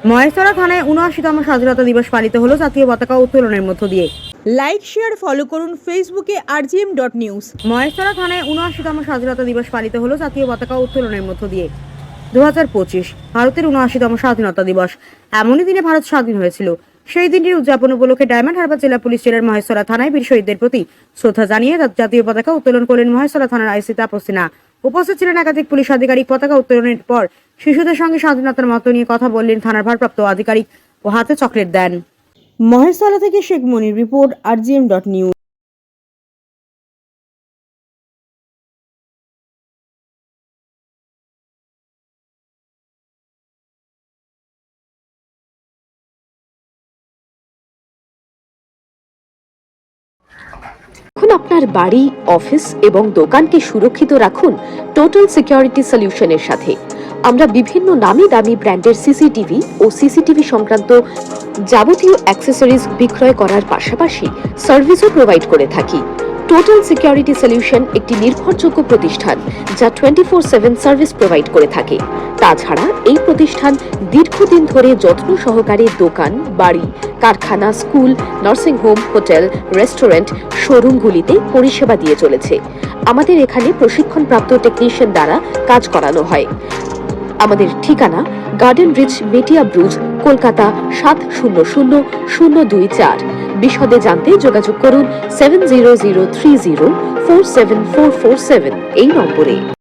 মহেশতলা থানায় ৭৯তম স্বাধীনতা দিবস পালিত হলো জাতীয় পতাকা উত্তোলনের মধ্য দিয়ে। লাইক শেয়ার ফলো করুন ফেসবুকে rgm.news। মহেশতলা থানায় ৭৯তম স্বাধীনতা দিবস পালিত হলো জাতীয় পতাকা উত্তোলনের মধ্য দিয়ে। 2025 ভারতের ৭৯তম স্বাধীনতা দিবস। এমনই দিনে ভারত স্বাধীন হয়েছিল। সেই দিনটির উদযাপন উপলক্ষে ডায়মন্ড হারবার জেলা পুলিশ জেলার মহেশতলা থানায় বীর শহীদদের প্রতি শ্রদ্ধা জানিয়ে জাতীয় পতাকা উত্তোলন করলেন মহেশতলা থানার আইসি তাপস সিনহা। উপস্থিত ছিলেন একাধিক পুলিশ আধিকারিক। পতাকা উত্তোলনের পর শিশুদের সঙ্গে স্বাধীনতার মহত্ব নিয়ে কথা বললেন থানার ভারপ্রাপ্ত আধিকারিক ও হাতে চকলেট দেন। মহেশতলা থেকে শেখ মনির রিপোর্ট, rgm.news। এখন আপনার বাড়ি, অফিস এবং দোকানকে সুরক্ষিত রাখুন টোটাল সিকিউরিটি সলিউশনের সাথে। আমরা বিভিন্ন নামি দামি ব্র্যান্ডের সিসিটিভি ও সিসিটিভি সংক্রান্ত যাবতীয় অ্যাক্সেসরিজ বিক্রয় করার পাশাপাশি সার্ভিসও প্রোভাইড করে থাকি। টোটাল সিকিউরিটি সলিউশন একটি নির্ভরযোগ্য প্রতিষ্ঠান যা 24/7 সার্ভিস প্রোভাইড করে থাকে। তাছাড়া এই প্রতিষ্ঠান দীর্ঘদিন ধরে যত্ন সহকারে দোকান, বাড়ি, কারখানা, school, nursing home, hotel, restaurant, শোরুমগুলিতে পরিষেবা দিয়ে চলেছে। আমাদের এখানে প্রশিক্ষণপ্রাপ্ত টেকনিশিয়ান দ্বারা কাজ করানো হয়। আমাদের ঠিকানা গার্ডেন রিচ, মেটিয়া ব্রুজ, কলকাতা 700024। বিশদে জানতে যোগাযোগ করুন 7003047447 এই নম্বরে।